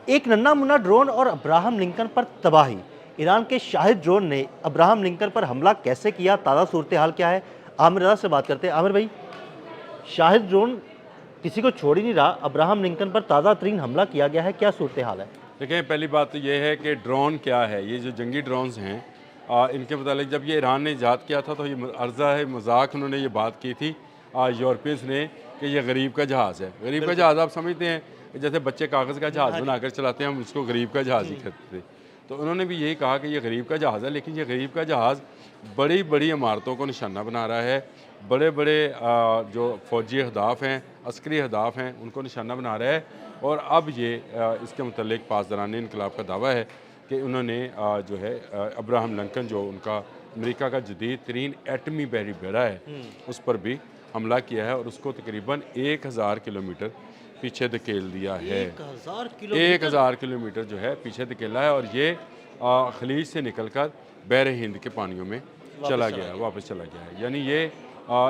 एक नन्हा मुन्ना ड्रोन और अब्राहम लिंकन पर तबाही। ईरान के शाहिद ड्रोन ने अब्राहम लिंकन पर हमला कैसे किया, ताज़ा सूरत हाल क्या है? आमिर रज़ा से बात करते हैं। आमिर भाई, शाहिद ड्रोन किसी को छोड़ ही नहीं रहा, अब्राहम लिंकन पर ताज़ा तरीन हमला किया गया है, क्या सूरत हाल है? देखें, पहली बात तो ये है कि ड्रोन क्या है। ये जो जंगी ड्रोन्स हैं, इनके मुतालिक जब ये ईरान ने ईजाद किया था तो ये अर्ज़ा है मजाक, उन्होंने ये बात की थी यूरोपियंस ने कि ये गरीब का जहाज़ है। गरीब का जहाज़ आप समझते हैं कि जैसे बच्चे कागज़ का जहाज़ बनाकर चलाते हैं, हम उसको गरीब का जहाज़ ही कहते थे। तो उन्होंने भी यही कहा कि ये गरीब का जहाज़ है, लेकिन ये गरीब का जहाज़ बड़ी बड़ी इमारतों को निशाना बना रहा है। बड़े बड़े जो फ़ौजी अहदाफ हैं, अस्करी अहदाफ हैं, उनको निशाना बना रहा है। और अब ये इसके मुतल्लिक पासदारान इनकलाब का दावा है कि उन्होंने जो है अब्राहम लिंकन, जो उनका अमेरिका का जदीद तरीन एटमी बहरी बेड़ा है, उस पर भी हमला किया है और उसको तकरीबन 1000 किलोमीटर पीछे धकेल दिया है। 1000 किलोमीटर जो है पीछे धकेला है और ये खलीज से निकलकर बहर हिंद के पानियों में चला गया है, वापस चला गया है। यानी ये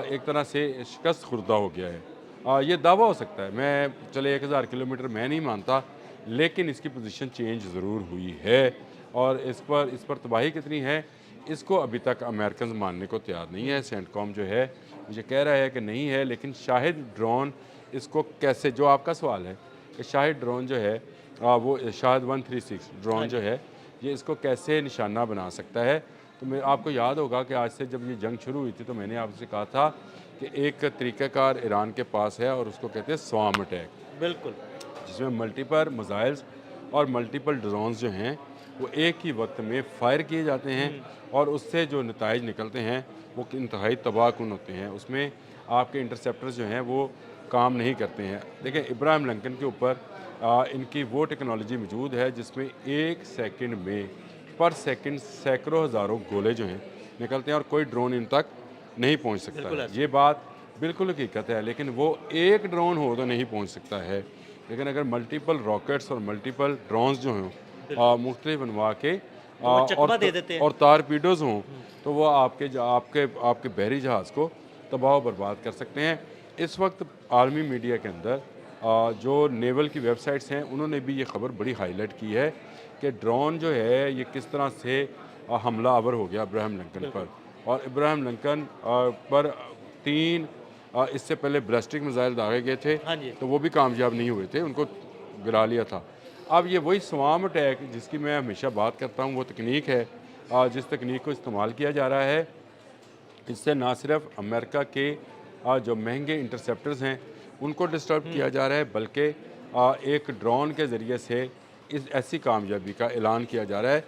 एक तरह से शिकस्त खुर्दा हो गया है। ये दावा हो सकता है, मैं चले 1000 किलोमीटर मैं नहीं मानता, लेकिन इसकी पोजीशन चेंज ज़रूर हुई है। और इस पर तबाही कितनी है, इसको अभी तक अमेरिकन मानने को तैयार नहीं है। सेंटकॉम जो है मुझे कह रहा है कि नहीं है, लेकिन शाहिद ड्रोन इसको कैसे, जो आपका सवाल है कि शाहिद ड्रोन जो है वो शाहिद 136 ड्रोन जो है, ये इसको कैसे निशाना बना सकता है। तो मैं आपको याद होगा कि आज से जब ये जंग शुरू हुई थी तो मैंने आपसे कहा था कि एक तरीक़ाकार ईरान के पास है और उसको कहते हैं स्वार्म अटैक। बिल्कुल। जिसमें मल्टीपल मिसाइल्स और मल्टीपल ड्रोन्स जो हैं वो एक ही वक्त में फ़ायर किए जाते हैं और उससे जो नताइज निकलते हैं वो इंतहाई तबाहकुन होते हैं। उसमें आपके इंटरसेप्टर्स जो हैं वो काम नहीं करते हैं। देखिए, इब्राहिम लिंकन के ऊपर इनकी वो टेक्नोलॉजी मौजूद है जिसमें 1 सेकंड में पर सेकंड सैकड़ों हज़ारों गोले जो हैं निकलते हैं और कोई ड्रोन इन तक नहीं पहुंच सकता है। ये बात बिल्कुल हकीकत है, लेकिन वो एक ड्रोन हो तो नहीं पहुंच सकता है। लेकिन अगर मल्टीपल रॉकेट्स और मल्टीपल ड्रोन्स जो हों मुख्तलिफ बनवा के और तारपीडोज़ हों, तो वो आपके बहरी जहाज़ को तबाह बर्बाद कर सकते हैं। इस वक्त आर्मी मीडिया के अंदर जो नेवल की वेबसाइट्स हैं उन्होंने भी ये खबर बड़ी हाईलाइट की है कि ड्रोन जो है ये किस तरह से हमला आवर हो गया इब्राहिम लिंकन पर। और इब्राहिम लिंकन पर 3 इससे पहले बैलिस्टिक मिसाइल दागे गए थे, तो वो भी कामयाब नहीं हुए थे, उनको गिरा लिया था। अब ये वही स्वार्म अटैक जिसकी मैं हमेशा बात करता हूँ, वो तकनीक है जिस तकनीक को इस्तेमाल किया जा रहा है। इससे ना सिर्फ अमेरिका के जो महंगे इंटरसेप्टर्स हैं उनको डिस्टर्ब किया जा रहा है, बल्कि एक ड्रोन के ज़रिए से इस ऐसी कामयाबी का ऐलान किया जा रहा है।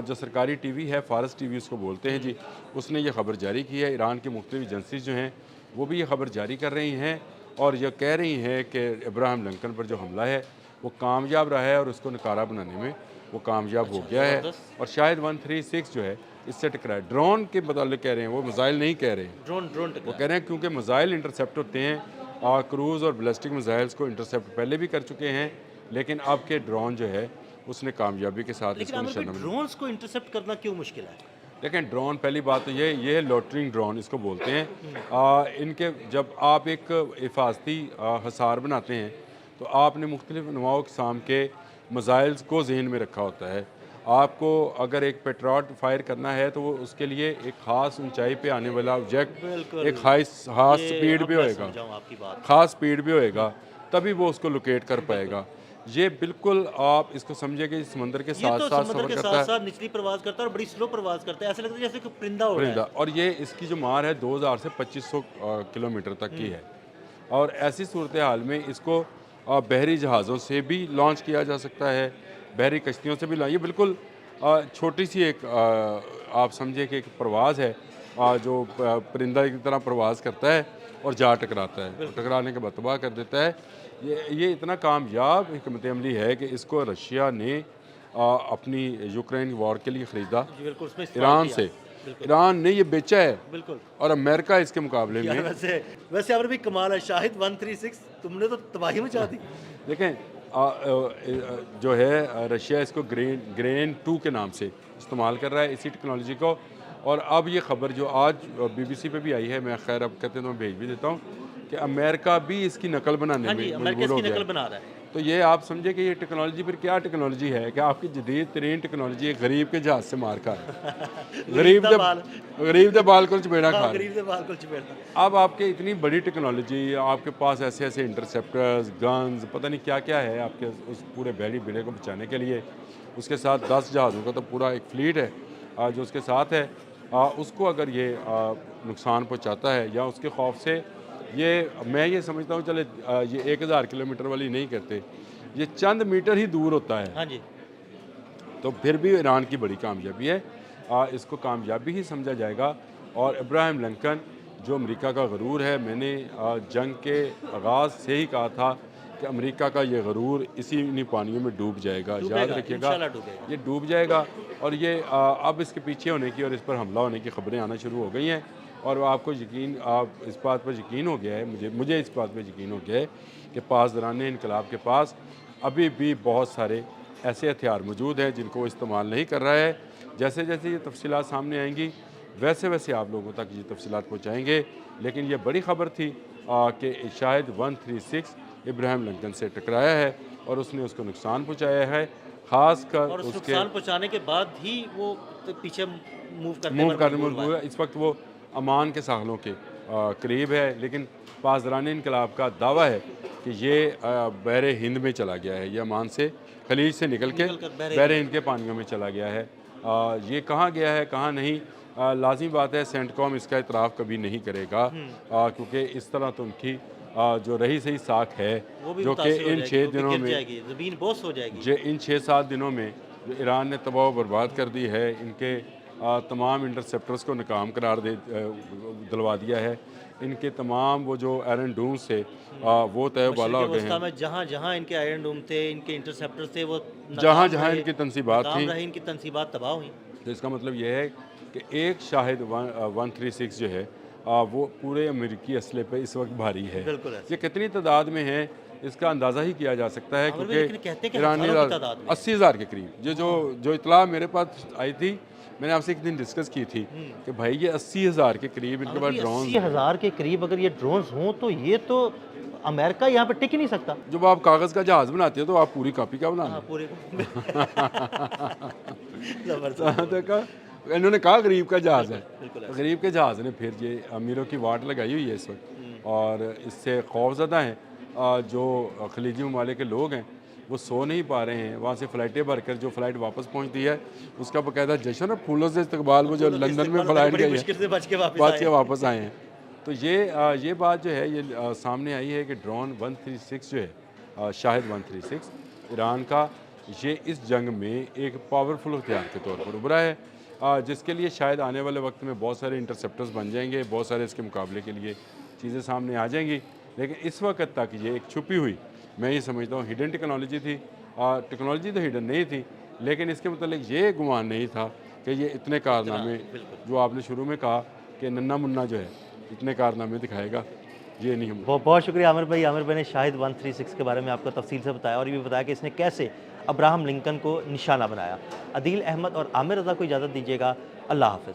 जो सरकारी टीवी है, फारस टीवी उसको बोलते हैं जी, उसने ये खबर जारी की है। ईरान की मुख्तलिफ एजेंसीज जो हैं वो भी ये खबर जारी कर रही हैं और ये कह रही हैं कि इब्राहिम लिंकन पर जो हमला है वो कामयाब रहा है और उसको नकारा बनाने में वो कामयाब हो गया है। और शायद 136 जो है इससे टकराए। ड्रोन के बदले कह रहे हैं, वो मिसाइल नहीं कह रहे हैं, ड्रोन वो कह रहे हैं क्योंकि मिसाइल इंटरसेप्ट होते हैं। क्रूज़ और बैलिस्टिक मिसाइल्स को इंटरसेप्ट पहले भी कर चुके हैं, लेकिन अब के ड्रोन जो है उसने कामयाबी के साथ इसको निशाना बनाया। ड्रोन्स को इंटरसेप्ट करना क्यों मुश्किल है? लेकिन ड्रोन, पहली बात तो ये लोटरिंग ड्रोन इसको बोलते हैं। इनके जब आप एक हिफाजती हसार बनाते हैं तो आपने मुख्तलिफ नवाओ किस्म के मिसाइल्स को जहन में रखा होता है। आपको अगर एक पेट्रॉट फायर करना है तो वो उसके लिए एक ख़ास ऊंचाई पे आने वाला ऑब्जेक्ट एक ख़ास स्पीड भी होएगा, ख़ास स्पीड भी होएगा, तभी वो उसको लोकेट कर पाएगा। ये बिल्कुल आप इसको समझिए कि समंदर के साथ साथ सफर करता है, निचली परवाज करता है और बड़ी स्लो परवाज करता है, ऐसा लगता है जैसे कोई परिंदा हो रहा है। और ये इसकी जो मार है 2000 से 2500 किलोमीटर तक की है। और ऐसी सूरत हाल में इसको बहरी जहाज़ों से भी लॉन्च किया जा सकता है, बहरी कश्तियों से भी। ये बिल्कुल छोटी सी एक आप समझिए कि एक परवाज़ है जो परिंदा की तरह परवाज़ करता है और जा टकराता है, टकराने के बाद तबाह कर देता है। ये इतना कामयाब हिकमत अमली है कि इसको रशिया ने अपनी यूक्रेन वॉर के लिए ख़रीदा ईरान से। ईरान ने ये बेचा है और अमेरिका इसके मुकाबले में। वैसे अमर भी कमाल है, शाहिद 136 तुमने तो तबाही मचा दी। देखें, जो है रशिया इसको ग्रेन 2 के नाम से इस्तेमाल कर रहा है इसी टेक्नोलॉजी को। और अब ये खबर जो आज BBC पे भी आई है, मैं खैर अब कहते हैं तो मैं भेज भी देता हूँ कि अमेरिका भी इसकी नकल बनाने में मजबूर हो गया। तो ये आप समझे कि ये टेक्नोलॉजी फिर क्या टेक्नोलॉजी है कि आपकी जदीद तरीन टेक्नोलॉजी है गरीब के जहाज से मार खा गरीब दे बाल को चपेड़ा खा अब आपके इतनी बड़ी टेक्नोलॉजी, आपके पास ऐसे ऐसे इंटरसेप्टर्स, गन्स, पता नहीं क्या क्या है आपके उस पूरे बैली बेड़े को बचाने के लिए। उसके साथ 10 जहाज़ों का तो पूरा एक फ्लीट है जो उसके साथ है। उसको अगर ये नुकसान पहुंचाता है या उसके खौफ से ये, मैं ये समझता हूँ चले ये 1000 किलोमीटर वाली नहीं करते, ये चंद मीटर ही दूर होता है। हाँ जी। तो फिर भी ईरान की बड़ी कामयाबी है, इसको कामयाबी ही समझा जाएगा। और इब्राहिम लिंकन जो अमेरिका का गरूर है, मैंने जंग के आगाज़ से ही कहा था कि अमेरिका का ये गरूर इन्हीं पानियों में डूब जाएगा, याद रखिएगा ये डूब जाएगा। और ये अब इसके पीछे होने की और इस पर हमला होने की खबरें आना शुरू हो गई हैं। और आपको यकीन, आप इस बात पर यकीन हो गया है, मुझे इस बात पर यकीन हो गया है कि पासदारान इनकलाब के पास अभी भी बहुत सारे ऐसे हथियार मौजूद हैं जिनको वो इस्तेमाल नहीं कर रहा है। जैसे जैसे ये तफसीलात सामने आएंगी वैसे वैसे आप लोगों तक ये तफसीलात पहुँचाएँगे। लेकिन ये बड़ी ख़बर थी कि शायद 136 इब्राहिम लिंकन से टकराया है और उसने उसको नुकसान पहुँचाया है, ख़ास कर और उसके नुकसान पहुंचाने के बाद ही वो पीछे मूव करने में इस वक्त वो अमान के साहलों के करीब है। लेकिन पासदारान इनकलाब का दावा है कि ये बहर हिंद में चला गया है, ये अमान से खलीज से निकल के बहर हिंद के पानियों में चला गया है। ये कहाँ गया है कहाँ नहीं, लाजिम बात है सेंटकॉम इसका इतराफ़ कभी नहीं करेगा, क्योंकि इस तरह तो उनकी जो रही सही साख है जो कि इन 6 दिनों में ज़मीन बोस हो जाएगी। इन 6-7 दिनों में जो ईरान ने तबाह बर्बाद कर दी है, इनके तमाम इंटरसेप्टर्स को नाकाम करार दिलवा दिया है, इनके तमाम वो जो आयरन डूम से वो तय बाला हो गए हैं। जहाँ जहाँ इनके आयरन डूम थे, इनके इंटरसेप्टर थे, वो जहाँ जहाँ इनकी तनसीबात थी, इनकी तनसीबात तबाह हुई। तो इसका मतलब ये है कि एक शाहिद 136 जो है वो पूरे अमेरिकी असले पे इस वक्त भारी है। ये कितनी तादाद में है इसका अंदाज़ा ही किया जा सकता है, क्योंकि ईरानी 80,000 के करीब जो इतला मेरे पास आई थी, मैंने आपसे एक दिन डिस्कस की थी कि भाई ये 80,000 के करीब इनके पास ड्रोन, 80,000 के करीब अगर ये ड्रोन्स हों तो ये तो अमेरिका यहाँ पे टिक ही नहीं सकता। जब आप कागज़ का जहाज़ बनाते हो तो आप पूरी कॉपी का बनाना पूरे इन्होंने कहा गरीब का जहाज़ है, गरीब के जहाज़ ने फिर ये अमीरों की वाट लगाई हुई है इस वक्त। और इससे खौफज़दा हैं जो खलीजी ममालिक के लोग हैं, वो सो नहीं पा रहे हैं। वहाँ से फ़्लाइटें भरकर जो फ़्लाइट वापस पहुँचती है उसका बाकायदा जश्न और फूलों से इस्तकबाल, वो जो लंदन में फ़्लाइट गई है बच के वापस आए हैं। तो ये बात जो है ये सामने आई है कि ड्रोन 136 जो है शाहिद 136 ईरान का, ये इस जंग में एक पावरफुल हथियार के तौर पर उभरा है, जिसके लिए शायद आने वाले वक्त में बहुत सारे इंटरसेप्टर्स बन जाएंगे, बहुत सारे इसके मुकाबले के लिए चीज़ें सामने आ जाएंगी। लेकिन इस वक्त तक ये एक छुपी हुई, मैं ये समझता हूँ हिडन टेक्नोलॉजी थी। टेक्नोलॉजी तो हिडन नहीं थी, लेकिन इसके मतलब ये गुमान नहीं था कि ये इतने कारनामे, जो आपने शुरू में कहा कि नन्ना मुन्ना जो है इतने कारनामे दिखाएगा, ये नहीं। बहुत शुक्रिया आमिर भाई। आमिर भाई ने शाहिद 136 के बारे में आपको तफसील से बताया और ये भी बताया कि इसने कैसे अब्राहम लिंकन को निशाना बनाया। अदील अहमद और आमिर रज़ा को इजाज़त दीजिएगा। अल्लाह हाफ़िज़।